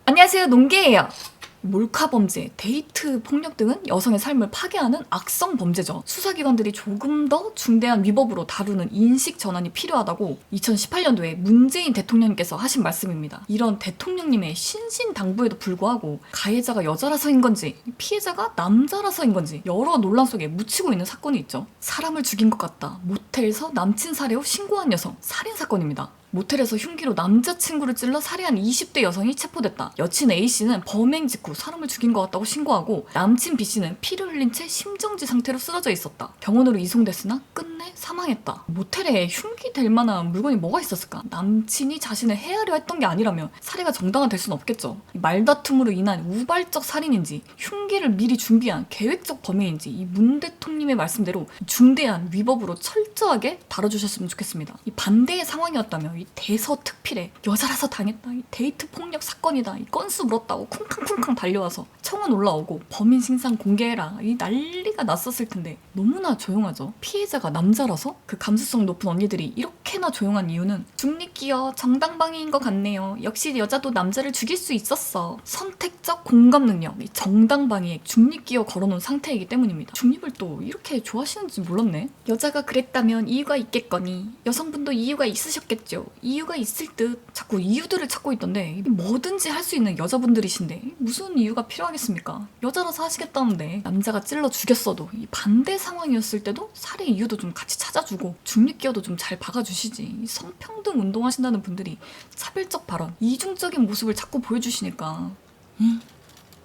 안녕하세요, 농개예요. 몰카범죄, 데이트 폭력 등은 여성의 삶을 파괴하는 악성 범죄죠. 수사기관들이 조금 더 중대한 위법으로 다루는 인식 전환이 필요하다고 2018년도에 문재인 대통령님께서 하신 말씀입니다. 이런 대통령님의 신신당부에도 불구하고 가해자가 여자라서인 건지 피해자가 남자라서인 건지 여러 논란 속에 묻히고 있는 사건이 있죠. 사람을 죽인 것 같다. 모텔에서 남친 살해 후 신고한 여성 살인사건입니다. 모텔에서 흉기로 남자친구를 찔러 살해한 20대 여성이 체포됐다. 여친 A씨는 범행 직후 사람을 죽인 것 같다고 신고하고 남친 B씨는 피를 흘린 채 심정지 상태로 쓰러져 있었다. 병원으로 이송됐으나 끝내 사망했다. 모텔에 흉기 될 만한 물건이 뭐가 있었을까? 남친이 자신을 해하려 했던 게 아니라면 살해가 정당화 될 수는 없겠죠. 말다툼으로 인한 우발적 살인인지 흉기를 미리 준비한 계획적 범행인지 이 문 대통령님의 말씀대로 중대한 위법으로 철저하게 다뤄주셨으면 좋겠습니다. 이 반대의 상황이었다면 이 대서특필에 여자라서 당했다, 이 데이트 폭력 사건이다, 이 건수 물었다고 쿵쾅쿵쾅 달려와서 청원 올라오고 범인 신상 공개해라, 이 난리가 났었을 텐데 너무나 조용하죠. 피해자가 남자라서 그 감수성 높은 언니들이 이렇게나 조용한 이유는 중립기여 정당방위인 것 같네요. 역시 여자도 남자를 죽일 수 있었어. 선택적 공감 능력, 이 정당방위에 중립기여 걸어놓은 상태이기 때문입니다. 중립을 또 이렇게 좋아하시는지 몰랐네. 여자가 그랬다면 이유가 있겠거니 여성분도 이유가 있으셨겠죠. 이유가 있을 듯 자꾸 이유들을 찾고 있던데 뭐든지 할 수 있는 여자분들이신데 무슨 이유가 필요하겠습니까? 여자라서 하시겠다는데 남자가 찔러 죽였어도 이 반대 상황이었을 때도 살해 이유도 좀 같이 찾아주고 중립기여도 좀 잘 박아주시지. 이 성평등 운동하신다는 분들이 차별적 발언, 이중적인 모습을 자꾸 보여주시니까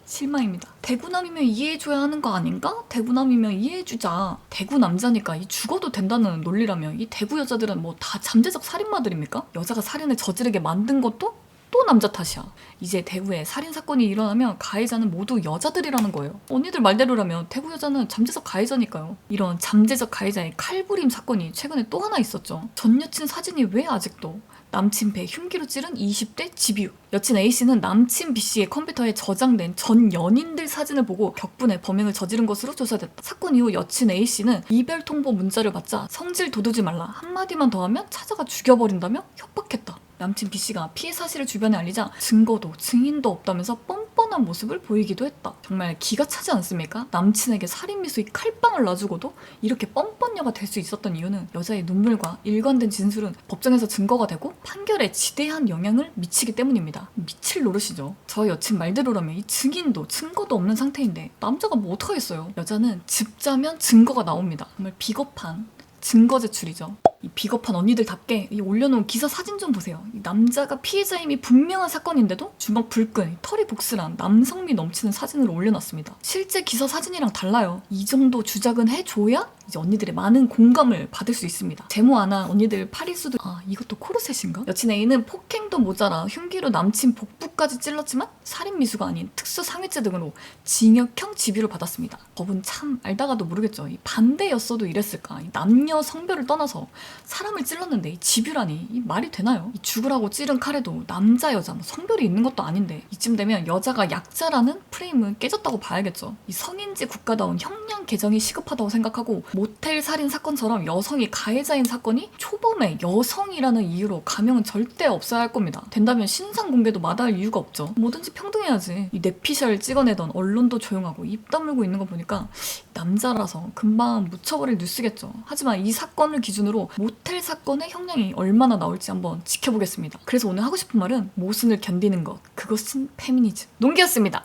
실망입니다. 대구남이면 이해해줘야 하는 거 아닌가? 대구남이면 이해해주자. 대구 남자니까 이 죽어도 된다는 논리라면 이 대구 여자들은 뭐 다 잠재적 살인마들입니까? 여자가 살인을 저지르게 만든 것도 또 남자 탓이야. 이제 대구에 살인사건이 일어나면 가해자는 모두 여자들이라는 거예요. 언니들 말대로라면 대구 여자는 잠재적 가해자니까요. 이런 잠재적 가해자의 칼부림 사건이 최근에 또 하나 있었죠. 전 여친 사진이 왜 아직도 남친 배 흉기로 찌른 20대 집유. 여친 A씨는 남친 B씨의 컴퓨터에 저장된 전 연인들 사진을 보고 격분해 범행을 저지른 것으로 조사됐다. 사건 이후 여친 A씨는 이별 통보 문자를 받자 성질 돋우지 말라 한마디만 더 하면 찾아가 죽여버린다며 협박했다. 남친 B씨가 피해 사실을 주변에 알리자 증거도 증인도 없다면서 뻔뻔한 모습을 보이기도 했다. 정말 기가 차지 않습니까? 남친에게 살인미수의 칼빵을 놔주고도 이렇게 뻔뻔녀가 될 수 있었던 이유는 여자의 눈물과 일관된 진술은 법정에서 증거가 되고 판결에 지대한 영향을 미치기 때문입니다. 미칠 노릇이죠. 저 여친 말대로라면 이 증인도 증거도 없는 상태인데 남자가 뭐 어떡하겠어요. 여자는 짚자면 증거가 나옵니다. 정말 비겁한 증거 제출이죠. 이 비겁한 언니들답게 이 올려놓은 기사 사진 좀 보세요. 이 남자가 피해자임이 분명한 사건인데도 주먹 불끈 털이 복슬한 남성미 넘치는 사진을 올려놨습니다. 실제 기사 사진이랑 달라요. 이 정도 주작은 해줘야 이제 언니들의 많은 공감을 받을 수 있습니다. 제모 안 한 언니들 파리수도 이것도 코르셋인가? 여친 A는 폭행도 모자라 흉기로 남친 복부까지 찔렀지만 살인미수가 아닌 특수상해죄 등으로 징역형 집유를 받았습니다. 법은 참 알다가도 모르겠죠. 이 반대였어도 이랬을까? 이 남녀 성별을 떠나서 사람을 찔렀는데 이 집유라니 이 말이 되나요? 이 죽으라고 찌른 칼에도 남자 여자 뭐 성별이 있는 것도 아닌데 이쯤 되면 여자가 약자라는 프레임은 깨졌다고 봐야겠죠. 이 성인지 국가다운 형량 개정이 시급하다고 생각하고 모텔 살인 사건처럼 여성이 가해자인 사건이 초범의 여성이라는 이유로 감형은 절대 없어야 할 겁니다. 된다면 신상 공개도 마다할 이유가 없죠. 뭐든지 평등해야지. 이 뇌피셜 찍어내던 언론도 조용하고 입 다물고 있는 거 보니까 남자라서 금방 묻혀버릴 뉴스겠죠. 하지만 이 사건을 기준으로 모텔 사건의 형량이 얼마나 나올지 한번 지켜보겠습니다. 그래서 오늘 하고 싶은 말은 모순을 견디는 것, 그것은 페미니즘. 농기였습니다.